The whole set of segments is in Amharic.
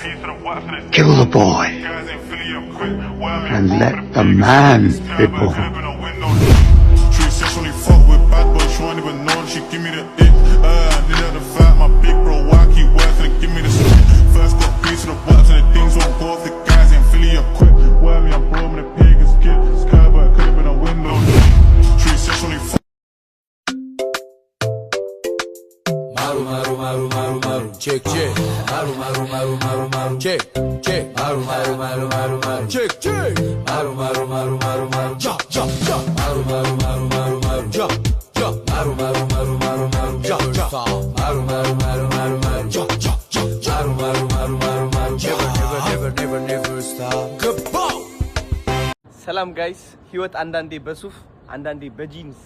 Kill the boy and let the man be born. Check, check. Maru, maru, maru, maru, maru. Check, check. Maru, maru, maru, maru, maru. Check, check. Maru, maru, maru, maru, maru. Jump, jump, jump. Maru, maru, maru, maru, maru. Jump, jump. Maru, maru, maru, maru, maru. Jump, jump. Maru, maru, maru, maru, maru. Jump, jump, jump. Maru, maru, maru, maru, maru. Never stop. Goodbye. ሰላም ጋይስ ህይወት አንዳንዴ በሱፍ አንዳንዴ በጂንስ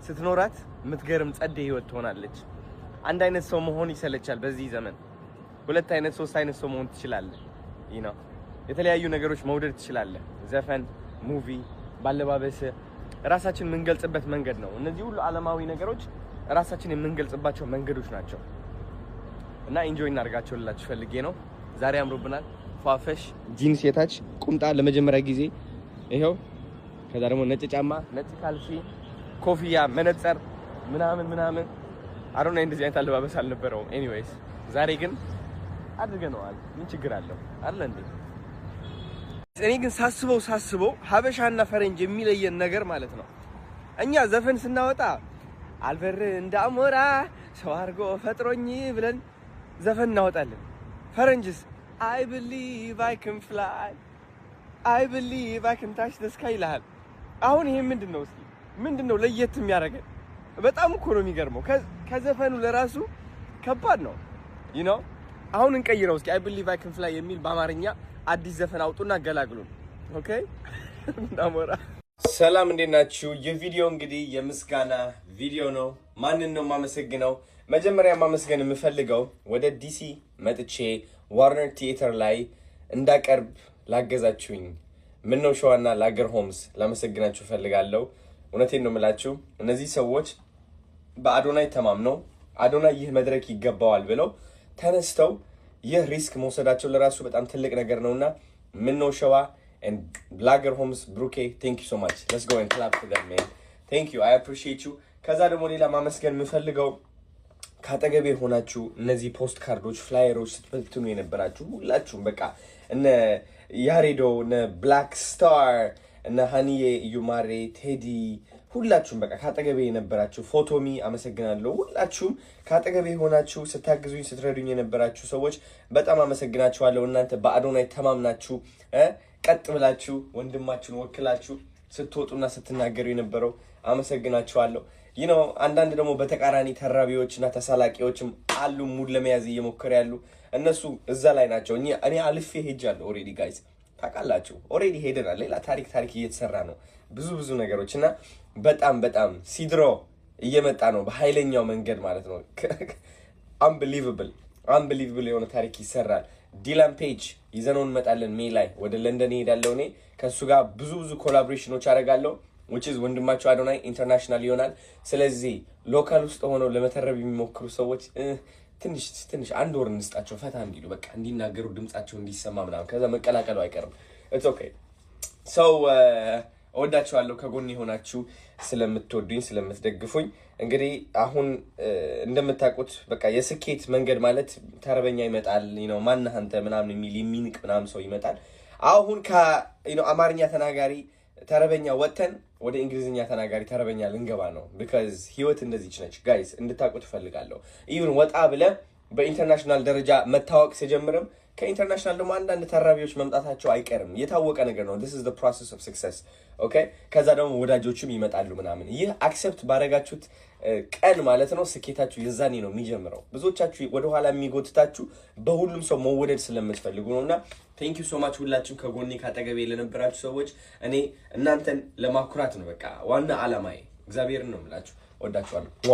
ስትኖራት ምትገርም ጸዴ ህይወት ትሆናለች። አንድ አይነት ሰው መሆን ይሰለቻል በዚህ ዘመን። ሁለት አይነት ሶስት አይነት ሰው መሆን ትችላለህ። የተለያዩ ነገሮች መውደድ ትችላለህ። ዘፈን፣ ሙቪ፣ ባለባበስ ራሳችን የምንገልጽበት መንገድ ነው። እነዚህ ሁሉ ዓለማዊ ነገሮች ራሳችን የምንገልጽባቸው መንገዶች ናቸው እና ኢንጆይ እናርጋቸው ልላችሁ ፈልጌ ነው። ዛሬ አምሮብናል። ፏፈሽ ጂንስ የታች ቁምጣ ለመጀመሪያ ጊዜ ይሄው። ከዛ ደግሞ ነጭ ጫማ፣ ነጭ ካልሲ፣ ኮፍያ፣ መነጽር ምናምን አሮና እንደዚህ አይነት አለባበስ አልነበረውም። ኤኒዌይስ ዛሬ ግን አድርገነዋል። ምን ችግር አለው አይደል እንዴ? እኔ ግን ሳስበው ሀበሻና ፈረንጅ የሚለየን ነገር ማለት ነው። እኛ ዘፈን ስናወጣ አልበር እንዳሞራ ሰው አድርጎ ፈጥሮኝ ብለን ዘፈን እናወጣለን። ፈረንጅስ I believe I can fly, I believe I can touch the sky ይላል። አሁን ይሄ ምንድነው? እስኪ ምንድነው ለየት የሚያደርገን? በጣም እኮ ነው የሚገርመው። ከዘፈኑ ለራሱ ከባድ ነው አሁን እንቀይረው እስኪ I believe I can fly የሚል በአማርኛ አዲስ ዘፈን አውጡና ገላግሉን። ኦኬ እንዳሞራ። ሰላም እንዴት ናችሁ? የቪዲዮ እንግዲህ የምስጋና ቪዲዮ ነው። ማንን ነው ማመሰግነው? መጀመሪያ ማመስገን የምፈልገው ወደ ዲሲ መጥቼ ዋርነር ቲያትር ላይ እንዳቀርብ ላገዛችሁኝ ምነው ሸዋና ላገር ሆምስ ላመሰግናችሁ ፈልጋለሁ። እውነቴን ነው የምላችሁ። እነዚህ ሰዎች በአዶናይ ተማምነው አዶናይ ይህ መድረክ ይገባዋል ብለው ተነስተው ይህ ሪስክ መውሰዳቸው ለራሱ በጣም ትልቅ ነገር ነውና ምነው ሸዋ and ላገር ሆምስ ብሩኬ thank you so much. let's go and clap for them man. thank you, I appreciate you. ከዛ ደግሞ ሌላ ማመስገን የምፈልገው ካጠገቤ ሆናችሁ እነዚህ ፖስት ካርዶች ፍላየሮች ስትበትኑ የነበራችሁ ሁላችሁም በቃ እነ ያሬዶ እነ ብላክ ስታር እነ ሃኒዬ ዩማሬ ቴዲ ሁላችሁም በቃ ካጠገቤ የነበራችሁ ፎቶሚ አመሰግናለሁ። ሁላችሁም ካጠገቤ ሆናችሁ ስታግዙኝ ስትረዱኝ የነበራችሁ ሰዎች በጣም አመሰግናችኋለሁ። እናንተ በአዶናይ ተማምናችሁ ቀጥ ብላችሁ ወንድማችሁን ወክላችሁ ስትወጡና ስትናገሩ የነበረው አመሰግናችኋለሁ። አንዳንድ ደግሞ በተቃራኒ ተራቢዎችና ተሳላቂዎችም አሉ ሙድ ለመያዝ እየሞከሩ ያሉ እነሱ እዛ ላይ ናቸው። እኔ አልፌ ሄጃለሁ ኦሬዲ ጋይስ ታውቃላችሁ። ኦሬዲ ሄደናል። ሌላ ታሪክ እየተሰራ ነው ብዙ ነገሮች እና በጣም ሲድሮ እየመጣ ነው በኃይለኛው መንገድ ማለት ነው። አንቢሊቨብል የሆነ ታሪክ ይሰራል። ዲላን ፔጅ ይዘነው እንመጣለን። ሜይ ላይ ወደ ለንደን ሄዳለሁ። እኔ ከሱ ጋር ብዙ ኮላቦሬሽኖች አደርጋለሁ which is ወንድማቸው አዶናይ ኢንተርናሽናል ይሆናል። ስለዚህ ሎካል ውስጥ ሆነው ለመተረብ የሚሞክሩ ሰዎች ትንሽ አንድ ወር እንስጣቸው ፈታ እንዲሉ በቃ እንዲናገሩ ድምጻቸው እንዲሰማ ምናምን ከዛ መቀላቀሉ አይቀርም። it's okay so እወዳችኋለሁ ከጎኔ ሆናችሁ ስለምትወዱኝ ስለምትደግፉኝ። እንግዲህ አሁን እንደምታውቁት በቃ የስኬት መንገድ ማለት ተረበኛ ይመጣል ማነህ አንተ ምናምን የሚንቅ ምናምን ሰው ይመጣል። አሁን አማርኛ ተናጋሪ ተረበኛ ወተን ወደ እንግሊዝኛ ተናጋሪ ተረበኛ ልንገባ ነው። because ህይወት እንደዚህ ነች ጋይስ እንድታውቁት ፈልጋለሁ። even ወጣ ብለ በኢንተርናሽናል ደረጃ መታወቅ ሲጀምርም ከኢንተርናሽናል ደግሞ አንዳንድ ተራቢዎች መምጣታቸው አይቀርም። የታወቀ ነገር ነው። this is the process of success okay። ከዛ ደግሞ ወዳጆችም ይመጣሉ ምናምን። ይህ አክሰፕት ባረጋችሁት ቀን ማለት ነው ስኬታችሁ የዛኔ ነው የሚጀምረው። ብዙዎቻችሁ ወደ ኋላ የሚጎትታችሁ በሁሉም ሰው መወደድ ስለምትፈልጉ ነውና thank you so much ሁላችሁም ከጎኔ ካጠገቤ ለነበራችሁ ሰዎች። እኔ እናንተን ለማኩራት ነው በቃ ዋና ዓላማዬ። እግዚአብሔርን ነው የምላችሁ። ወዳችኋለሁ።